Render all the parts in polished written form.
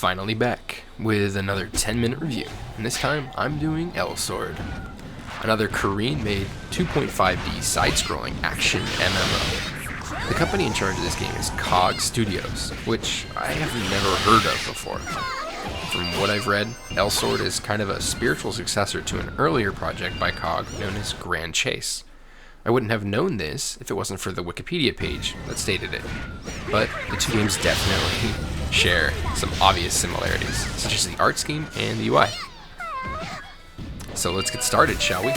Finally back with another 10-minute review, and this time I'm doing Elsword, another Korean-made 2.5D side-scrolling action MMO. The company in charge of this game is COG Studios, which I have never heard of before. From what I've read, Elsword is kind of a spiritual successor to an earlier project by COG known as Grand Chase. I wouldn't have known this if it wasn't for the Wikipedia page that stated it, but the two games definitely share some obvious similarities, such as the art scheme and the UI. So let's get started, shall we?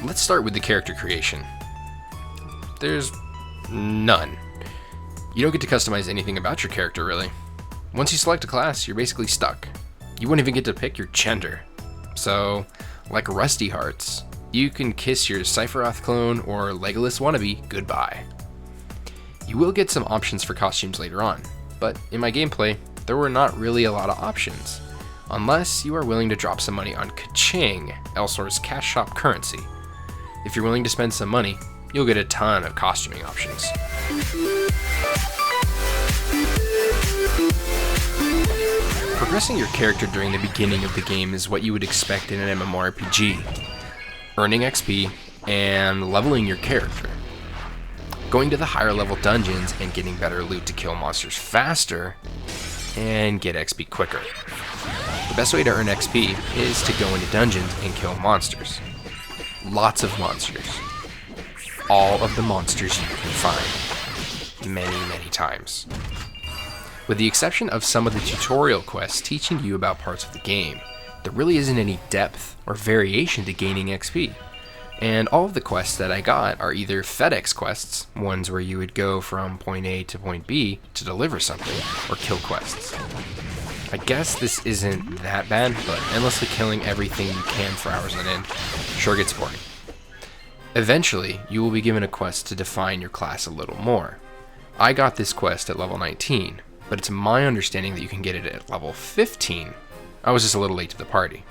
Let's start with the character creation. There's none. You don't get to customize anything about your character, really. Once you select a class, you're basically stuck. You won't even get to pick your gender. So, like Rusty Hearts, you can kiss your Sephiroth clone or Legolas wannabe goodbye. You will get some options for costumes later on, but in my gameplay, there were not really a lot of options, unless you are willing to drop some money on Kaching, Elsword's cash shop currency. If you're willing to spend some money, you'll get a ton of costuming options. Progressing your character during the beginning of the game is what you would expect in an MMORPG. Earning XP and leveling your character. Going to the higher level dungeons and getting better loot to kill monsters faster and get XP quicker. The best way to earn XP is to go into dungeons and kill monsters. Lots of monsters. All of the monsters you can find. Many times. With the exception of some of the tutorial quests teaching you about parts of the game, there really isn't any depth or variation to gaining XP. And all of the quests that I got are either FedEx quests, ones where you would go from point A to point B to deliver something, or kill quests. I guess this isn't that bad, but endlessly killing everything you can for hours on end sure gets boring. Eventually, you will be given a quest to define your class a little more. I got this quest at level 19, but it's my understanding that you can get it at level 15. I was just a little late to the party.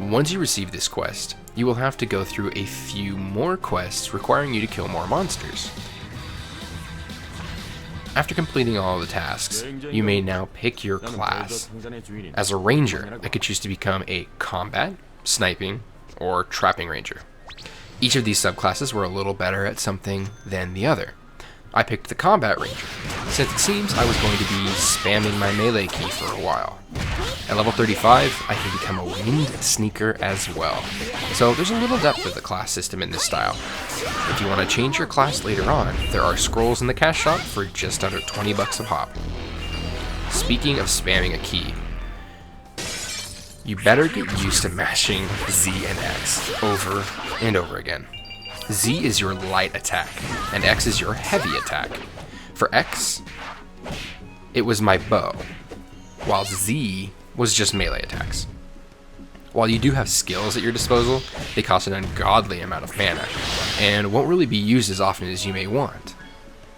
Once you receive this quest, you will have to go through a few more quests requiring you to kill more monsters. After completing all of the tasks, you may now pick your class. As a ranger, I could choose to become a combat, sniping, or trapping ranger. Each of these subclasses were a little better at something than the other. I picked the combat ranger, since it seems I was going to be spamming my melee key for a while. At level 35, I can become a winged sneaker as well. So there's a little depth to the class system in this style. If you want to change your class later on, there are scrolls in the cash shop for just under 20 bucks a pop. Speaking of spamming a key, you better get used to mashing Z and X over and over again. Z is your light attack, and X is your heavy attack. For X, it was my bow, while Z was just melee attacks. While you do have skills at your disposal, they cost an ungodly amount of mana, and won't really be used as often as you may want.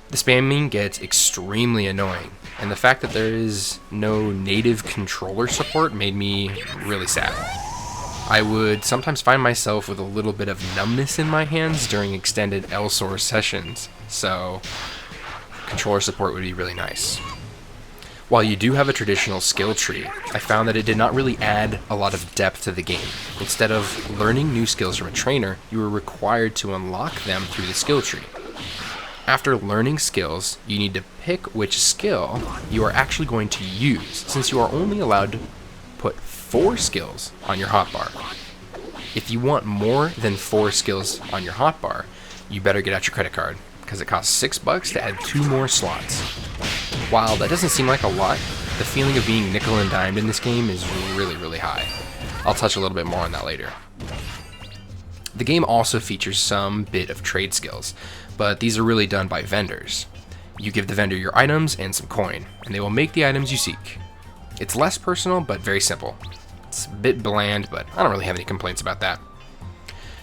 The spamming gets extremely annoying, and the fact that there is no native controller support made me really sad. I would sometimes find myself with a little bit of numbness in my hands during extended Elsword sessions, so controller support would be really nice. While you do have a traditional skill tree, I found that it did not really add a lot of depth to the game. Instead of learning new skills from a trainer, you were required to unlock them through the skill tree. After learning skills, you need to pick which skill you are actually going to use, since you are only allowed to put 4 skills on your hotbar. If you want more than 4 skills on your hotbar, you better get out your credit card, because it costs $6 to add 2 more slots. While that doesn't seem like a lot, the feeling of being nickel and dimed in this game is really high. I'll touch a little bit more on that later. The game also features some bit of trade skills, but these are really done by vendors. You give the vendor your items and some coin, and they will make the items you seek. It's less personal, but very simple. It's a bit bland, but I don't really have any complaints about that.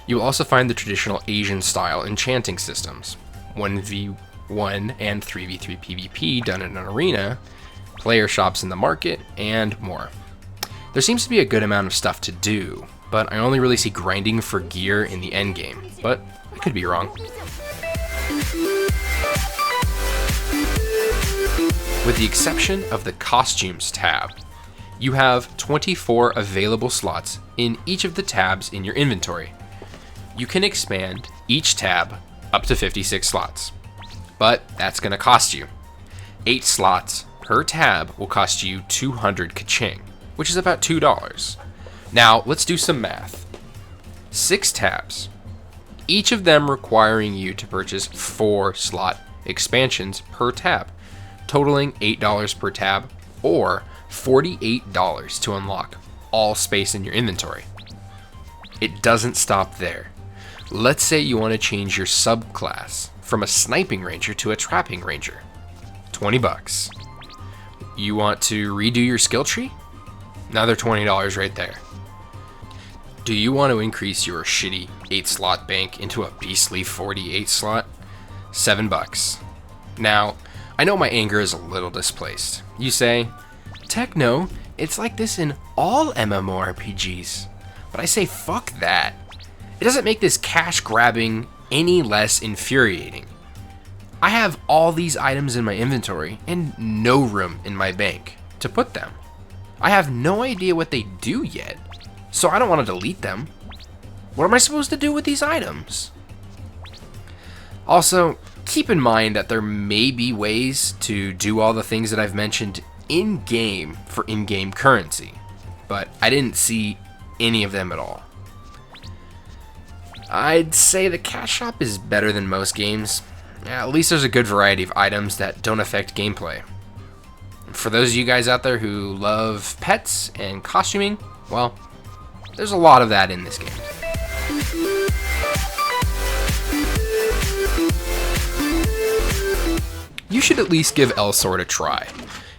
You will also find the traditional Asian-style enchanting systems, 1v1 and 3v3 PvP done in an arena, player shops in the market, and more. There seems to be a good amount of stuff to do, but I only really see grinding for gear in the endgame, but I could be wrong. with the exception of the Costumes tab. You have 24 available slots in each of the tabs in your inventory. You can expand each tab up to 56 slots, but that's going to cost you. 8 slots per tab will cost you 200 ka-ching, which is about $2. Now, let's do some math. 6 tabs, each of them requiring you to purchase 4 slot expansions per tab, totaling $8 per tab, or $48 to unlock all space in your inventory. It doesn't stop there. Let's say you want to change your subclass from a sniping ranger to a trapping ranger. $20. You want to redo your skill tree? Another $20 right there. Do you want to increase your shitty 8-slot bank into a beastly 48 slot? $7. Now, I know my anger is a little displaced. You say, Techno, it's like this in all MMORPGs. But I say fuck that. It doesn't make this cash grabbing any less infuriating. I have all these items in my inventory and no room in my bank to put them. I have no idea what they do yet, so I don't want to delete them. What am I supposed to do with these items? Also, keep in mind that there may be ways to do all the things that I've mentioned in-game for in-game currency, but I didn't see any of them at all. I'd say the cash shop is better than most games. At least there's a good variety of items that don't affect gameplay. For those of you guys out there who love pets and costuming, well, there's a lot of that in this game. You should at least give Elsword a try.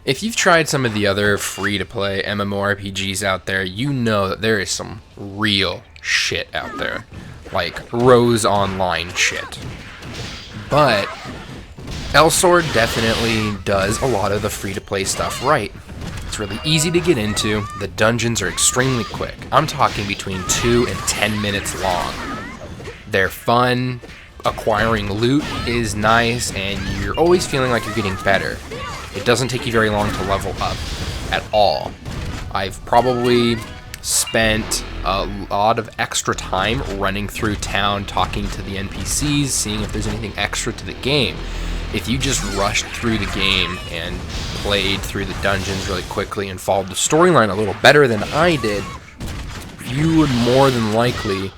If you've tried some of the other free-to-play MMORPGs out there, you know that there is some real shit out there. Like Rose Online shit. But Elsword definitely does a lot of the free-to-play stuff right. It's really easy to get into. The dungeons are extremely quick. I'm talking between 2 and 10 minutes long. They're fun. Acquiring loot is nice, and you're always feeling like you're getting better. It doesn't take you very long to level up at all. I've probably spent a lot of extra time running through town, talking to the NPCs, seeing if there's anything extra to the game. If you just rushed through the game and played through the dungeons really quickly and followed the storyline a little better than I did, you would more than likely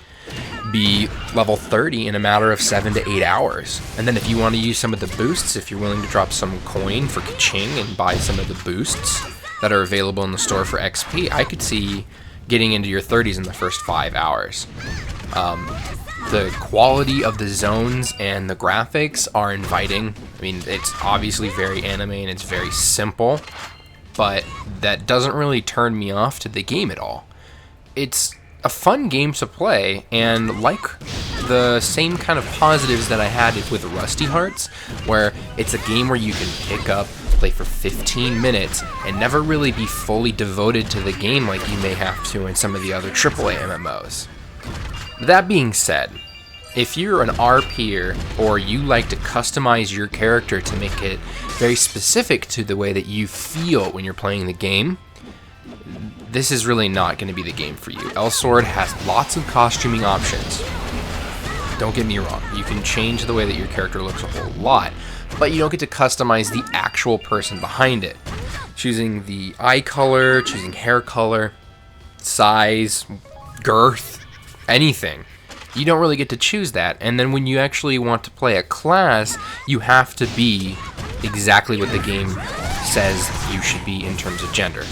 be level 30 in a matter of 7 to 8 hours. And then if you want to use some of the boosts, if you're willing to drop some coin for ka-ching and buy some of the boosts that are available in the store for XP, I could see getting into your 30s in the first 5 hours. The quality of the zones and the graphics are inviting. I mean, it's obviously very anime and it's very simple, but that doesn't really turn me off to the game at all. It's a fun game to play, and like the same kind of positives that I had with Rusty Hearts, where it's a game where you can pick up, play for 15 minutes, and never really be fully devoted to the game like you may have to in some of the other AAA MMOs. That being said, if you're an RPer or you like to customize your character to make it very specific to the way that you feel when you're playing the game, this is really not going to be the game for you. Elsword has lots of costuming options. Don't get me wrong, you can change the way that your character looks a whole lot, but you don't get to customize the actual person behind it. Choosing the eye color, choosing hair color, size, girth, anything. You don't really get to choose that, and then when you actually want to play a class, you have to be exactly what the game says you should be in terms of gender.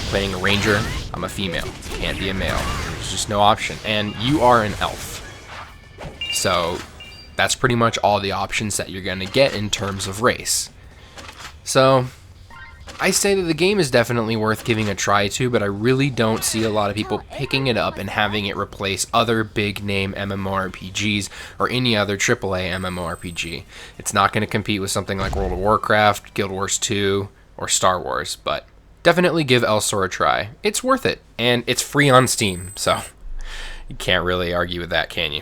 Playing a ranger, I'm a female. Can't be a male. There's just no option. And you are an elf. So that's pretty much all the options that you're going to get in terms of race. So I say that the game is definitely worth giving a try to, but I really don't see a lot of people picking it up and having it replace other big name MMORPGs or any other AAA MMORPG. It's not going to compete with something like World of Warcraft, Guild Wars 2, or Star Wars, but definitely give Elsword a try. It's worth it, and it's free on Steam, so you can't really argue with that, can you?